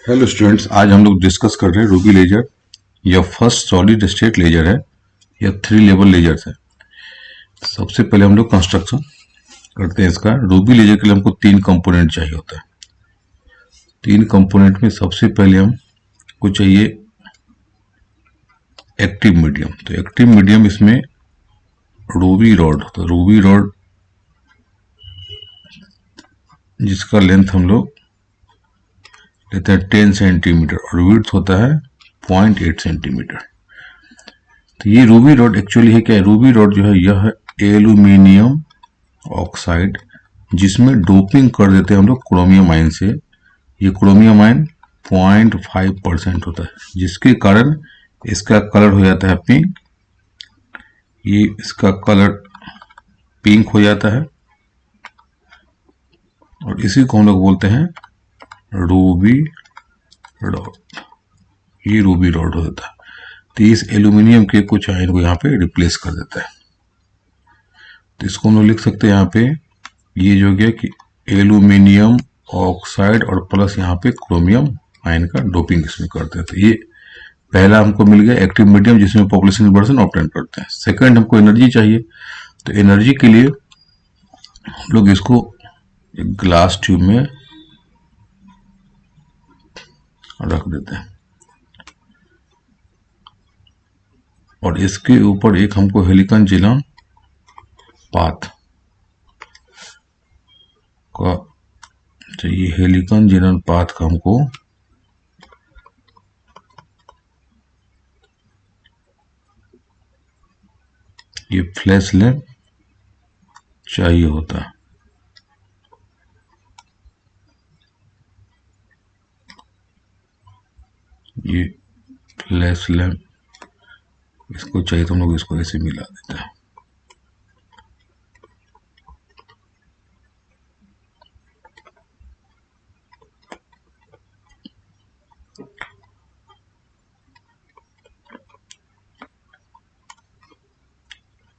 Hello students, आज हम लोग डिस्कस कर रहे हैं रूबी लेजर। यह फर्स्ट सॉलिड स्टेट लेजर है। यह 3 लेवल लेजर है। सबसे पहले हम लोग कंस्ट्रक्शन करते हैं इसका। रूबी लेजर के लिए हमको 3 कंपोनेंट चाहिए होता है। 3 कंपोनेंट में सबसे पहले हमको चाहिए एक्टिव मीडियम। तो एक्टिव मीडियम इसमें रूबी रॉड होता है। रूबी रॉड जिसका लेंथ हम लोग लेते हैं 10 सेंटीमीटर और विड्थ होता है 0.8 सेंटीमीटर। तो ये रूबी रॉड एक्चुअली है क्या है? रूबी रॉड जो है यह है एल्यूमिनियम ऑक्साइड, जिसमें डोपिंग कर देते हैं हम लोग क्रोमियम आयन से। ये क्रोमियम आयन 0.5% होता है, जिसके कारण इसका कलर हो जाता है पिंक। ये इसका कलर पिंक हो जाता है और इसी को हम लोग बोलते हैं रूबी रॉड। ये रूबी रॉड होता है। तो इस एल्यूमिनियम के कुछ आयन को यहाँ पे रिप्लेस कर देता है। तो इसको हम लोग लिख सकते हैं यहाँ पे, ये जो गया कि एल्यूमिनियम ऑक्साइड और प्लस यहाँ पे क्रोमियम आयन का डोपिंग इसमें करते हैं। तो ये पहला हमको मिल गया एक्टिव मीडियम, जिसमें पॉपुलेशन इन्वर्जन ऑब्टेन करते हैं। सेकंड, हमको एनर्जी चाहिए। तो एनर्जी के लिए हम लोग इसको एक ग्लास ट्यूब में रख देते हैं और इसके ऊपर एक हमको हेलिकन जेनन पाथ का चाहिए। हेलिकन जेनन पाथ का हमको ये फ्लैश लैंप चाहिए होता है। ये फ्लैश लैंप इसको चाहिए तो हम लोग इसको ऐसे मिला देते हैं।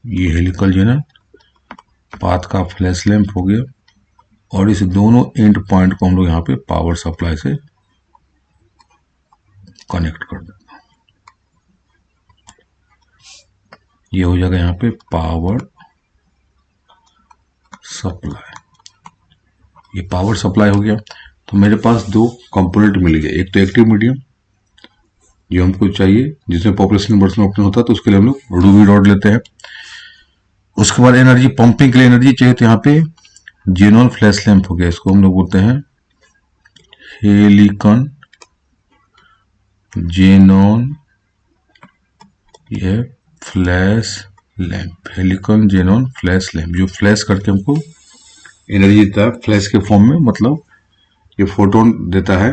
ये हेलिकल जेनन पाथ का फ्लैश लैंप हो गया और इस दोनों एंड पॉइंट को हम लोग यहाँ पे पावर सप्लाई से कनेक्ट कर देते हैं। ये हो जाएगा यहाँ पे पावर सप्लाई। ये पावर सप्लाई हो गया। तो मेरे पास 2 कंपोनेंट मिल गए। एक तो एक्टिव मीडियम जो हमको चाहिए, जिसमें पॉपुलेशन इन्वर्जन ऑब्टेन होता है, तो उसके लिए हम लोग रूबी रॉड लेते हैं। उसके बाद एनर्जी, पंपिंग के लिए एनर्जी चाहिए, तो यहाँ पे जेनॉन फ्लैश लैंप हो गया। इसको हम लोग बोलते हैं हेलिकन जेनॉन ये flash lamp. हेलिकन xenon flash lamp जो फ्लैश करके हमको एनर्जी देता है फ्लैश के फॉर्म में, मतलब ये फोटोन देता है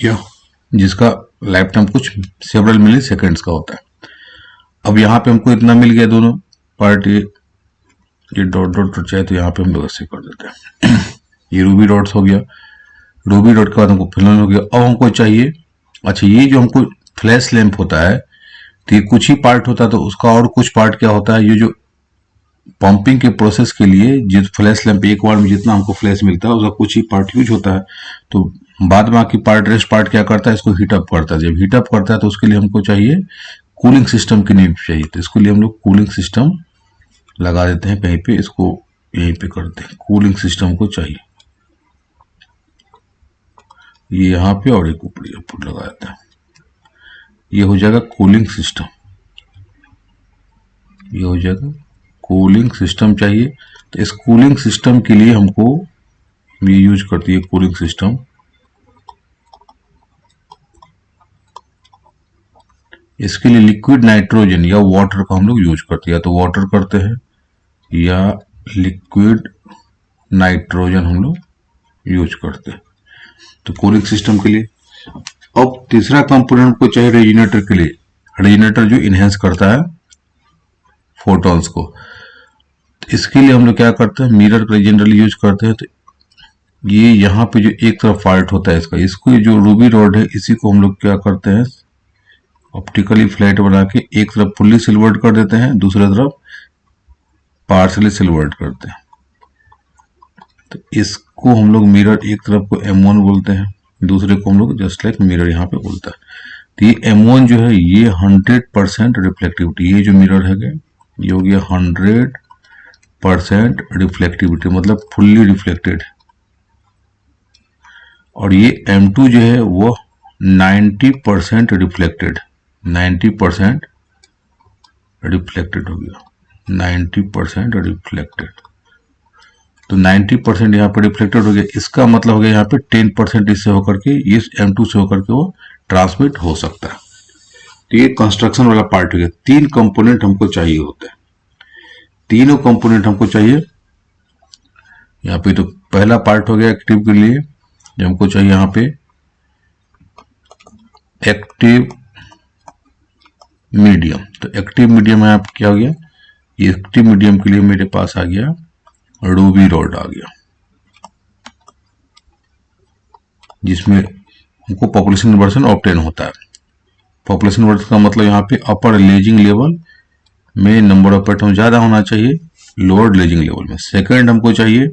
यह, जिसका लाइफ टाइम कुछ सेवरल मिली सेकेंड्स का होता है। अब यहाँ पे हमको इतना मिल गया, दोनों पार्ट ये डॉट डॉट चाहिए तो यहाँ पे हम लोग ऐसे कर देते हैं। ये रूबी डॉट्स हो गया। रूबी डॉट के बाद हमको फिल्म हो गया। अब हमको चाहिए, अच्छा ये जो हमको फ्लैश लैंप होता है तो ये कुछ ही पार्ट होता है, तो उसका और कुछ पार्ट क्या होता है, ये जो पंपिंग के प्रोसेस के लिए जिस फ्लैश लैंप एक बार में जितना हमको फ्लैश मिलता है उसका कुछ ही पार्ट यूज होता है। तो बाद बाकी पार्ट, रेस्ट पार्ट क्या करता है, इसको हीटअप करता है। जब हीटअप करता है तो उसके लिए हमको चाहिए कूलिंग सिस्टम की नीड चाहिए। तो इसके लिए हम लोग कूलिंग सिस्टम लगा देते हैं कहीं पे, इसको यहीं पे करते हैं। कूलिंग सिस्टम को चाहिए ये यहाँ पे और एक ऊपर लगा देते हैं। ये हो जाएगा कूलिंग सिस्टम। ये हो जाएगा कूलिंग सिस्टम चाहिए। तो इस कूलिंग सिस्टम के लिए हमको ये यूज करती है कूलिंग सिस्टम। इसके लिए लिक्विड नाइट्रोजन या वाटर का हम लोग यूज करते हैं, या तो वाटर करते हैं या लिक्विड नाइट्रोजन हम लोग यूज करते हैं। तो कूलिंग सिस्टम के लिए। अब तीसरा कंपोनेंट को चाहिए रेजिनेटर के लिए। रेजिनेटर जो इनहेंस करता है फोटॉन्स को। तो इसके लिए हम लोग क्या करते हैं, मिरर का जनरली यूज करते हैं। तो ये यहाँ पे जो एक तरफ पार्ट होता है इसका, इसको जो रूबी रॉड है इसी को हम लोग क्या करते हैं, ऑप्टिकली फ्लैट बना के एक तरफ फुल्ली सिल्वर्ड कर देते हैं, दूसरी तरफ पार्शली सिल्वर्ड करते हैं। तो इसको हम लोग मिरर, एक तरफ को M1 बोलते हैं, दूसरे को हम लोग जस्ट लाइक मिरर यहाँ पे बोलता है। तो ये M1 जो है ये 100% रिफ्लेक्टिविटी, ये जो मिरर है ये हो गया 100% रिफ्लेक्टिविटी, मतलब फुल्ली रिफ्लेक्टेड। और ये M2 जो है वो 90% रिफ्लेक्टेड, 90% रिफ्लेक्टेड हो गया, 90% रिफ्लेक्टेड। तो 90% यहाँ पे रिफ्लेक्टेड हो गया, इसका मतलब हो गया यहाँ पे 10% इससे होकर के, इस M2 से होकर के वो ट्रांसमिट हो सकता है। तो ये कंस्ट्रक्शन वाला पार्ट हो गया। 3 कंपोनेंट हमको चाहिए होते हैं, तीनों कंपोनेंट हमको चाहिए यहाँ पे। तो पहला पार्ट हो गया एक्टिव के लिए, जो हमको चाहिए यहाँ पे एक्टिव मीडियम। तो एक्टिव मीडियम है क्या हो गया, एक्टिव मीडियम के लिए मेरे पास आ गया रूबी रॉड आ गया, जिसमें हमको पॉपुलेशन इन्वर्जन ऑब्टेन होता है। पॉपुलेशन इन्वर्जन का मतलब यहाँ पे अपर लेजिंग लेवल में नंबर ऑफ एटम ज्यादा होना चाहिए लोअर लेजिंग लेवल में। सेकंड हमको चाहिए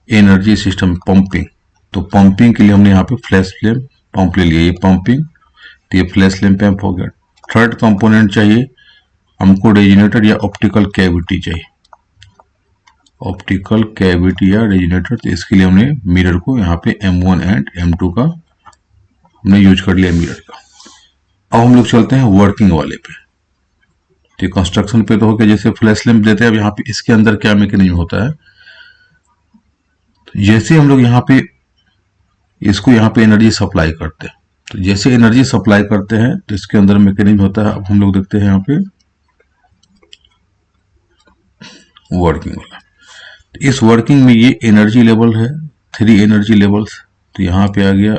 एनर्जी सिस्टम पंपिंग, तो पंपिंग के लिए हमने यहाँ पे फ्लैश लैंप पंप ले लिया, ये पंपिंग, तो ये फ्लैश लैंप पंप हो गया। थर्ड कंपोनेंट चाहिए हमको रेजिनेटर या ऑप्टिकल कैविटी चाहिए, ऑप्टिकल कैविटी या रेजिनेटर। तो इसके लिए हमने मिरर को यहाँ पे M1 एंड M2 का हमने यूज कर लिया मिरर का। अब हम लोग चलते हैं वर्किंग वाले पे। तो कंस्ट्रक्शन पे तो हो गया, जैसे फ्लैश लैंप देते हैं। अब यहाँ पे इसके अंदर क्या मैकेनिज्म होता है, तो जैसे हम लोग यहाँ पे इसको यहाँ पे एनर्जी सप्लाई करते हैं, तो जैसे एनर्जी सप्लाई करते हैं तो इसके अंदर मैकेनिज्म होता है। अब हम लोग देखते हैं यहाँ पे वर्किंग वाला। इस वर्किंग में ये एनर्जी लेवल है 3 एनर्जी लेवल्स। तो यहाँ पे आ गया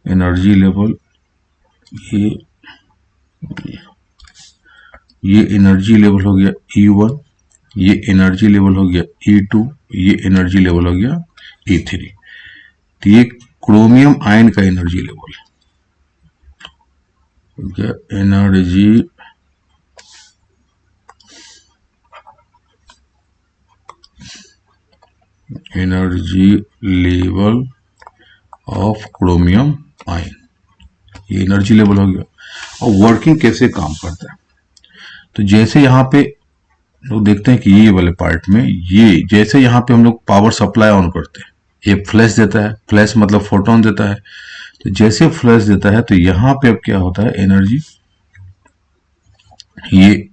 एनर्जी लेवल, ये एनर्जी लेवल हो गया E1, ये एनर्जी लेवल हो गया E2, ये एनर्जी लेवल हो गया E3। तो ये क्रोमियम आयन का एनर्जी लेवल है, energy level of chromium ion, ये एनर्जी लेवल हो गया। और वर्किंग कैसे काम करता है, तो जैसे यहाँ पे लोग देखते हैं कि ये वाले पार्ट में, ये जैसे यहाँ पे हम लोग पावर सप्लाई ऑन करते हैं, ये फ्लैश देता है, फ्लैश मतलब फोटोन देता है। तो जैसे फ्लैश देता है तो यहाँ पे अब क्या होता है, एनर्जी, ये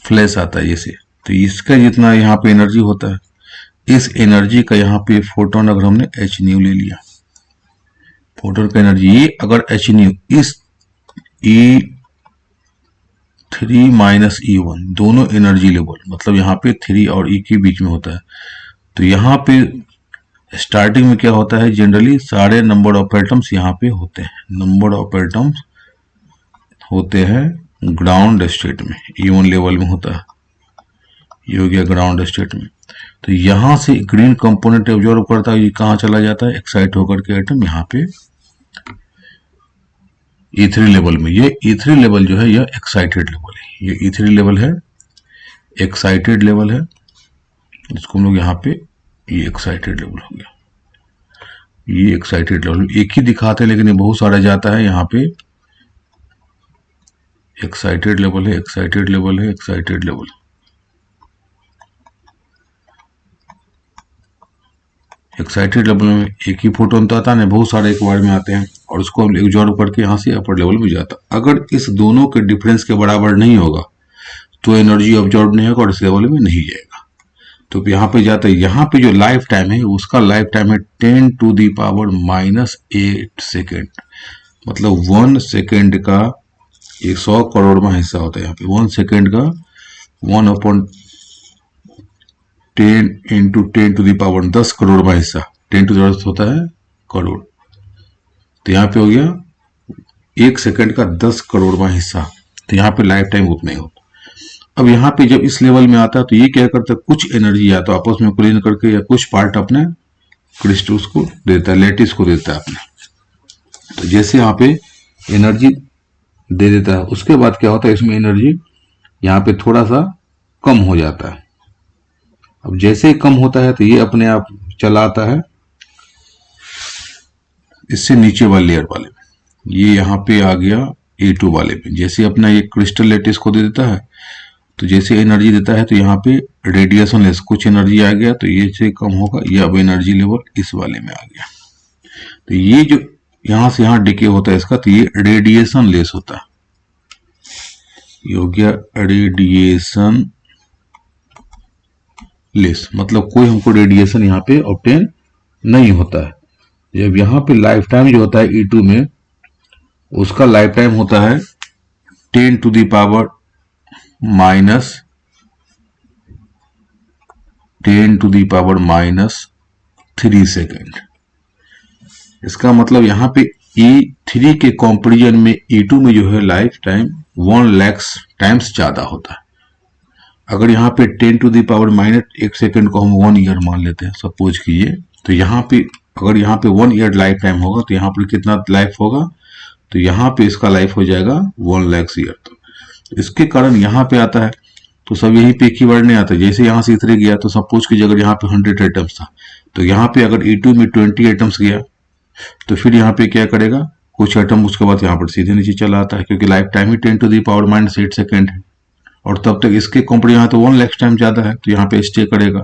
फ्लैश आता है जैसे, तो इसका जितना यहाँ पे एनर्जी होता है, इस एनर्जी का यहाँ पे फोटोन अगर हमने h न्यू ले लिया, फोटोन का एनर्जी ये अगर h न्यू, इस E3 माइनस E1 दोनों एनर्जी लेवल, मतलब यहाँ पे 3 और E के बीच में होता है। तो यहाँ पे स्टार्टिंग में क्या होता है, जनरली सारे नंबर ऑफ एटम्स यहाँ पे होते हैं, नंबर ऑफ एटम्स होते हैं ग्राउंड स्टेट में, E1 लेवल में होता है, ये हो गया ग्राउंड स्टेट में। तो यहां से ग्रीन कंपोनेंट ऑब्जर्व करता है, ये कहां चला जाता है, एक्साइट होकर के एटम यहाँ पे E3 लेवल में। ये E3 लेवल जो है यह एक्साइटेड लेवल है, ये E3 लेवल है, एक्साइटेड लेवल है, इसको हम लोग यहाँ पे ये एक्साइटेड लेवल हो गया, ये एक्साइटेड लेवल एक ही दिखाते हैं लेकिन ये बहुत सारा जाता है। यहाँ पे एक्साइटेड लेवल है, एक्साइटेड लेवल है, एक्साइटेड लेवल, एक्साइटेड लेवल में एक ही फोटोन तो आता नहीं, बहुत सारे एक बार में आते हैं और उसको हम ऑब्जर्व करके यहाँ से अपर लेवल में जाता। अगर इस दोनों के डिफरेंस के बराबर नहीं होगा तो एनर्जी ऑब्जर्व नहीं होगा और इस लेवल में नहीं जाएगा। तो यहाँ पे जाता है, यहाँ पे जो लाइफ टाइम है उसका लाइफ टाइम है 10⁻⁸ सेकेंड, मतलब 1 सेकेंड का 100 करोड़वां हिस्सा होता है। यहाँ पे 1 सेकेंड का 1/10 इंटू 10⁻10 करोड़वां हिस्सा, 10 होता है करोड़। तो यहाँ पे हो गया 1 सेकेंड का 10 करोड़वां हिस्सा, तो यहाँ पे लाइफ टाइम उतना ही होता। अब यहाँ पे जब इस लेवल में आता है तो ये क्या करता है, कुछ एनर्जी या तो आपस में कोलिजन करके या कुछ पार्ट अपने क्रिस्टल्स को देता है, लेटिस को देता है अपने। तो जैसे यहाँ पे एनर्जी दे देता है, उसके बाद क्या होता है, इसमें एनर्जी यहाँ पे थोड़ा सा कम हो जाता है। अब जैसे ही कम होता है तो ये अपने आप चला आता है इससे नीचे वाले लेयर वाले में, ये यहाँ पे आ गया A2 वाले में। जैसे अपना ये क्रिस्टल लेटिस को दे देता है, तो जैसे एनर्जी देता है तो यहाँ पे रेडिएशन लेस कुछ एनर्जी आ गया, तो ये से कम होगा, ये अब एनर्जी लेवल इस वाले में आ गया। तो ये जो यहां से यहां डिके होता है इसका, तो ये रेडिएशन लेस होता है। ये हो गया रेडिएशन लेस, मतलब कोई हमको रेडिएशन यहाँ पे ऑब्टेन नहीं होता है। जब यहाँ पे लाइफ टाइम जो होता है E2 में, उसका लाइफ टाइम होता है 10 टू द पावर -3 सेकेंड। इसका मतलब यहाँ पे E3 के कंपेरिजन में E2 में जो है लाइफ टाइम 1 लाख टाइम्स ज्यादा होता है। अगर यहाँ पे 10 टू द पावर -1 सेकेंड को हम 1 ईयर मान लेते हैं सपोज कीजिए, तो यहाँ पे अगर यहाँ पे 1 ईयर लाइफ टाइम होगा तो यहाँ पर कितना लाइफ होगा, तो यहाँ पे इसका लाइफ हो जाएगा 1 लाख ईयर। तो इसके कारण यहाँ पे आता है तो सब यही पे कीवर्ड नहीं आता। जैसे यहाँ से E3 गया तो सपोज कीजिए अगर यहाँ पे 100 आइटम्स था, तो यहाँ पे अगर E2 में 20 आइटम्स गया तो फिर यहाँ पे क्या करेगा, कुछ आइटम उसके बाद यहाँ पर सीधे नीचे चला आता है, क्योंकि लाइफ टाइम ही 10 टू द पावर -8 सेकेंड है, और तब तक इसके कंपनी यहाँ तो 1 लाख टाइम ज्यादा है, तो यहाँ पे स्टे करेगा।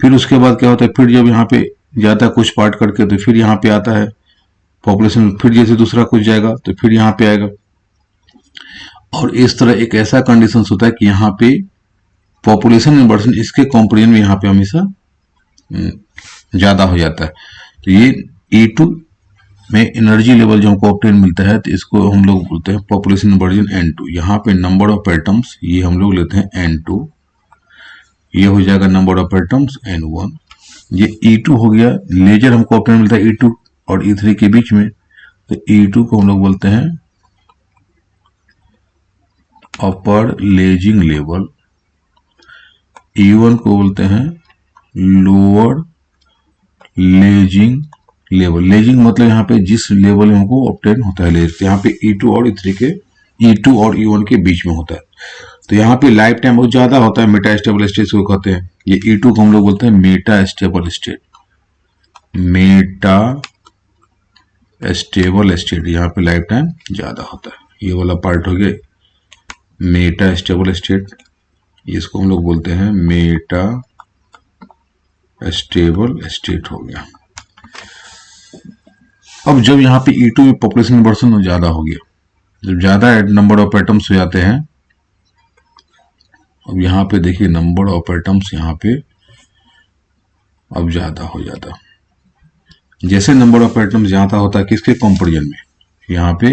फिर उसके बाद क्या होता है, फिर जब यहाँ पे जाता है कुछ पार्ट करके, तो फिर यहाँ पे आता है पॉपुलेशन, फिर जैसे दूसरा कुछ जाएगा तो फिर यहाँ पे आएगा, और इस तरह एक ऐसा कंडीशन होता है कि यहाँ पे पॉपुलेशन इन्वर्जन इसके कंपेरिजन में यहाँ पे हमेशा ज्यादा हो जाता है। तो ये E2 में एनर्जी लेवल जो हमको ऑब्टेन मिलता है, तो इसको हम लोग बोलते हैं पॉपुलेशन इन्वर्जन N2। यहाँ पे नंबर ऑफ एटम्स ये हम लोग लेते हैं N2, ये हो जाएगा नंबर ऑफ एटम्स N1। ये E2 हो गया, लेजर हमको ऑब्टेन मिलता है E2 और E3 के बीच में, तो E2 को हम लोग बोलते हैं अपर लेजिंग लेवल, E1 को बोलते हैं लोअर लेजिंग लेवल। लेजिंग मतलब यहाँ पे जिस लेवल में हमको ऑब्टेन होता है लेज, यहाँ पे E2 और E1 के बीच में होता है। तो यहाँ पे लाइफ टाइम बहुत ज्यादा होता है, मेटा स्टेबल स्टेट को कहते हैं। ये E2 को हम लोग बोलते हैं मेटा स्टेबल स्टेट, यहाँ पे लाइफ टाइम ज्यादा होता है। ये वाला पार्ट हो गया मेटा स्टेबल स्टेट, इसको हम लोग बोलते हैं मेटा स्टेबल स्टेट हो गया। अब जब यहाँ पे E2 में पॉपुलेशन इन्वर्जन ज्यादा हो गया, जब ज्यादा नंबर ऑफ एटम्स हो जाते हैं, अब यहाँ पे देखिए नंबर ऑफ एटम्स यहाँ पे अब ज्यादा हो जाता। जैसे नंबर ऑफ एटम्स ज्यादा होता है किसके कंपेरिजन में, यहाँ पे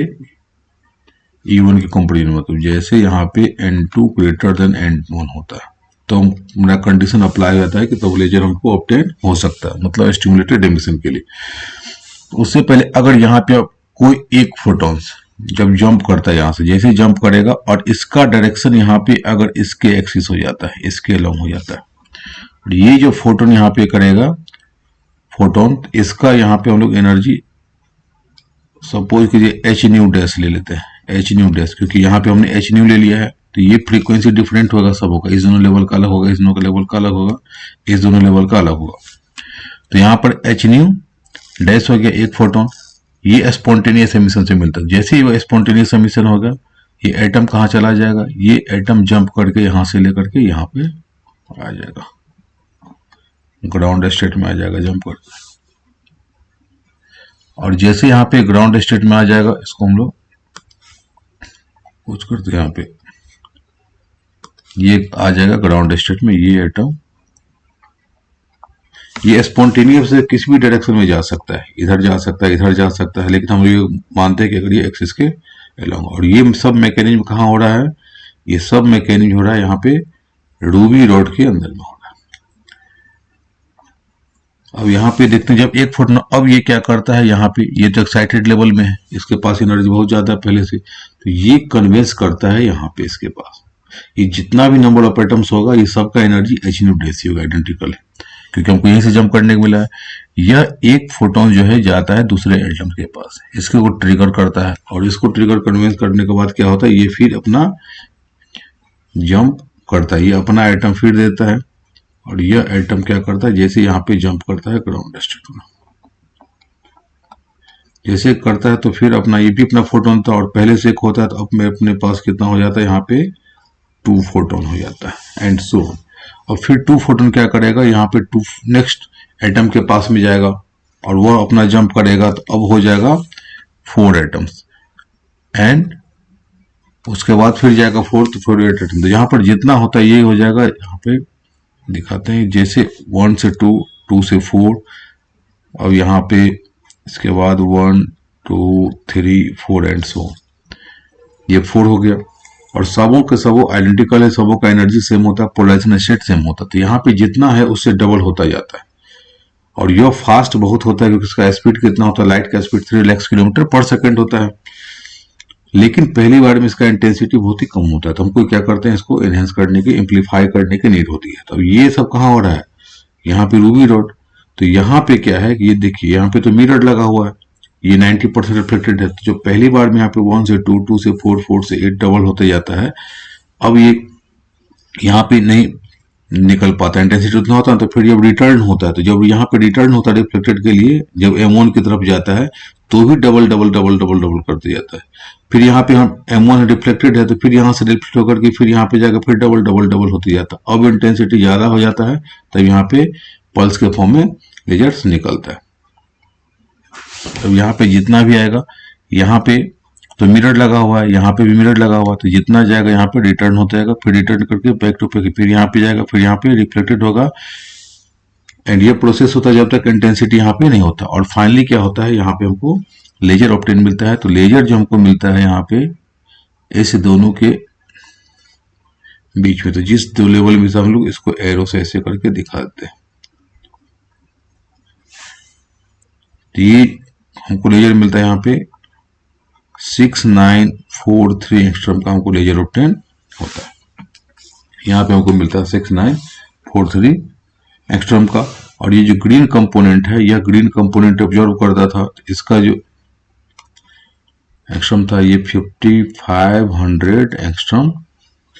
E1 के कंपेरिजन में, मतलब जैसे यहाँ पे N2 ग्रेटर देन N1 होता है, तो मेरा कंडीशन अप्लाई होता है कि तब लेजर हमको ऑब्टेन हो सकता है, मतलब स्टिमुलेटेड एमिशन के लिए। उससे पहले अगर यहाँ पे कोई एक फोटॉन्स जब जंप करता है, यहाँ से जैसे जंप करेगा और इसका डायरेक्शन यहाँ पे अगर इसके एक्सिस हो जाता है, इसके अलोंग हो जाता है, और ये जो फोटोन यहाँ पे करेगा फोटोन, इसका यहाँ पे हम लोग एनर्जी सपोज कीजिए h न्यू डैश ले लेते हैं, h न्यू डैश, क्योंकि यहाँ पे हमने h न्यू ले लिया है, तो ये फ्रीक्वेंसी डिफरेंट होगा, सब होगा, इस दोनों लेवल का अलग होगा, इस दोनों का लेवल का अलग होगा, इस दोनों लेवल का अलग होगा। तो यहाँ पर h न्यू डैश हो गया एक फोटोन, ये स्पॉन्टेनियस एमिशन से मिलता है। जैसे ही वो स्पॉन्टेनियस एमिशन होगा, ये एटम कहाँ चला जाएगा, ये एटम जंप करके यहाँ से लेकर के यहाँ पे आ जाएगा, ग्राउंड स्टेट में आ जाएगा जंप करके। और जैसे यहाँ पे ग्राउंड स्टेट में आ जाएगा, इसको हम लोग कुछ करते हैं, यहाँ पे ये आ जाएगा ग्राउंड स्टेट में, ये एटम ये स्पॉन्टेनियस से किसी भी डायरेक्शन में जा सकता है, इधर जा सकता है, इधर जा सकता है, लेकिन हम ये मानते हैं कि अगर ये एक्सिस के अलोंग। और ये सब मैकेनिज्म कहाँ हो रहा है, ये सब मैकेनिज्म हो रहा है यहाँ पे रूबी रॉड के अंदर में हो रहा है। अब यहाँ पे देखते हैं जब एक फोटोन, अब ये क्या करता है, यहाँ पे ये तो एक्साइटेड लेवल में है, इसके पास एनर्जी बहुत ज्यादा पहले से, तो ये कन्वेंस करता है यहाँ पे इसके पास, ये जितना भी नंबर ऑफ एटम्स होगा ये सबका एनर्जी h न्यू डैश होगा, आइडेंटिकल है, क्योंकि हमको यहीं से जंप करने को मिला है। यह एक फोटोन जो है जाता है दूसरे एटम के पास, इसको वो ट्रिगर करता है, और इसको ट्रिगर कन्वेंस करने के बाद क्या होता है, ये फिर अपना जंप करता है, ये अपना एटम फिर देता है, और यह एटम क्या करता है, जैसे यहाँ पे जंप करता है ग्राउंड स्टेट में, जैसे करता है तो फिर अपना ये भी अपना फोटोन था और पहले से एक होता है, तो अब में अपने पास कितना हो जाता है, यहाँ पे 2 फोटोन हो जाता है एंड सो ऑन। और फिर 2 फोटोन क्या करेगा, यहाँ पे 2 नेक्स्ट एटम के पास में जाएगा और वो अपना जंप करेगा, तो अब हो जाएगा 4 एटम्स एंड उसके बाद फिर जाएगा 4, तो 4 एटम। तो यहाँ पर जितना होता है ये हो जाएगा, यहाँ पे दिखाते हैं जैसे 1 से 2, 2 से 4, और यहाँ पे इसके बाद 1 2 3 4 एंड सो, ये 4 हो गया। और सबों के सबों आइडेंटिकल है, सबों का एनर्जी सेम होता है, पोलराइजेशन स्टेट सेम होता है, तो यहाँ पे जितना है उससे डबल होता जाता है। और यह फास्ट बहुत होता है क्योंकि इसका स्पीड कितना होता है, लाइट का स्पीड 3 लाख किलोमीटर पर सेकेंड होता है। लेकिन पहली बार में इसका इंटेंसिटी बहुत ही कम होता है, तो हमको क्या करते हैं, इसको एनहेंस करने की, एम्पलीफाई करने की नीड होती है। तो ये सब कहाँ हो रहा है, यहाँ पे रूबी रोड। तो यहाँ पे क्या है कि ये देखिए, यहाँ पे तो मिरर लगा हुआ है, ये 90% रिफ्लेक्टेड है। तो जो पहली बार में यहाँ पे 1 से 2, 2 से 4, 4 से 8 डबल होते जाता है। अब ये यहाँ पे नहीं निकल पाता, इंटेंसिटी उतना होता है, तो फिर जब रिटर्न होता है, तो जब यहाँ पे रिटर्न होता है रिफ्लेक्टेड के लिए, जब M1 की तरफ जाता है तो भी double double double double double करते जाता है। फिर यहाँ पे हम M1 रिफ्लेक्टेड है, तो फिर यहाँ से रिफ्लेक्ट होकर के फिर यहाँ पे जाकर फिर डबल डबल डबल होते जाता है। अब इंटेंसिटी ज्यादा हो जाता है, तब यहाँ पे पल्स के फॉर्म में लेजर्स निकलता है। अब यहाँ पे जितना भी आएगा, यहाँ पे तो मिरर लगा हुआ है, यहाँ पे भी मिरर लगा हुआ है, तो जितना जाएगा यहाँ पे रिटर्न होता जाएगा, फिर रिटर्न करके बैक टू बैक, फिर यहाँ पे जाएगा, फिर यहाँ पे रिफ्लेक्टेड होगा एंड ये प्रोसेस होता है जब तक इंटेंसिटी यहाँ पे नहीं होता। और फाइनली क्या होता है, यहाँ पे हमको लेजर ऑब्टेन मिलता है। तो लेजर जो हमको मिलता है यहाँ पे ऐसे दोनों के बीच में, तो जिस दो लेवल में हम लोग इसको एरो से ऐसे करके दिखा देते हैं, तो ये हमको लेजर मिलता है यहाँ पे 6943 एंगस्ट्रॉम का हमको लेजर ऑब्टेन होता है। यहाँ पे हमको मिलता है 6943 एंगस्ट्रॉम का। और ये जो ग्रीन कंपोनेंट है, यह ग्रीन कंपोनेंट ऑब्जर्व करता था, इसका जो एंगस्ट्रॉम था ये 5500 एंगस्ट्रॉम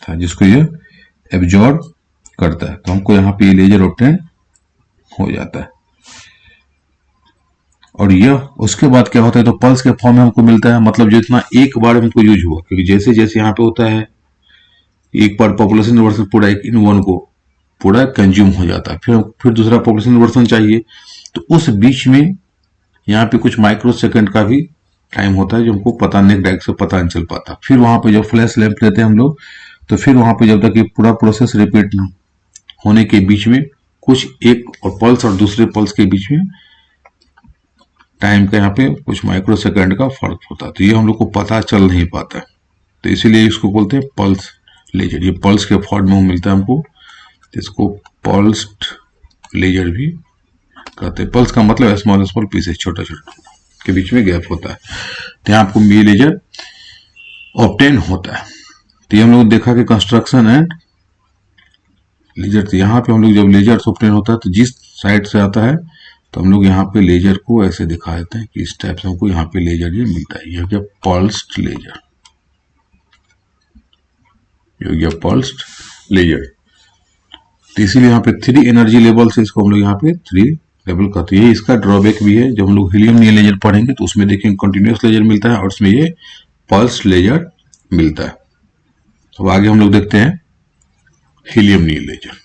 था, जिसको ये एब्जॉर्ब करता है। तो हमको यहाँ पे लेजर ऑब्टेन हो जाता है। और यह उसके बाद क्या होता है, तो पल्स के फॉर्म में हमको मिलता है, मतलब जितना एक बार हमको यूज हुआ, क्योंकि जैसे जैसे यहाँ पे होता है एक बार पॉपुलेशन रिवर्सल पूरा इन वन को पूरा कंज्यूम हो जाता है, फिर दूसरा पॉपुलेशन रिवर्सन चाहिए, तो उस बीच में यहाँ पे कुछ माइक्रो सेकंड का भी टाइम होता है जो हमको पता नहीं, डायरेक्ट से पता नहीं चल पाता। फिर वहां पे जब फ्लैश लैंप लेते हैं हम लोग, तो फिर वहां पे जब तक ये पूरा प्रोसेस रिपीट होने के बीच में कुछ एक और पल्स और दूसरे पल्स के बीच में टाइम का यहाँ पे कुछ माइक्रो सेकंड का फर्क होता है, तो ये हम लोग को पता चल नहीं पाता है। तो इसीलिए इसको बोलते हैं पल्स लेजर। ये पल्स के फॉर्म में मिलता है हमको, इसको पल्स्ड लेजर भी कहते हैं। पल्स का मतलब स्मॉल स्मॉल पीसेस, छोटा छोटा के बीच में गैप होता है, तो यहाँ आपको ये लेजर ऑब्टेन होता है। तो ये हम लोग देखा कि कंस्ट्रक्शन एंड लेजर, तो यहाँ पे हम लोग जब लेजर ऑब्टेन होता है तो जिस साइड से आता है, तो हम लोग यहाँ पे लेजर को ऐसे दिखा देते हैं कि इस टाइप से हमको यहाँ पे लेजर ये मिलता है। यह क्या पल्स्ड लेजर, ये गया पल्स्ड लेजर। तो इसीलिए यहाँ पे 3 एनर्जी लेवल से इसको हम लोग यहाँ पे 3 लेवल कहते हैं। ये इसका ड्रॉबैक भी है, जब हम लोग हीलियम नियल लेजर पढ़ेंगे तो उसमें देखेंगे कंटिन्यूस लेजर मिलता है और उसमें ये पल्स लेजर मिलता है। अब आगे हम लोग देखते हैं हीलियम नियल लेजर।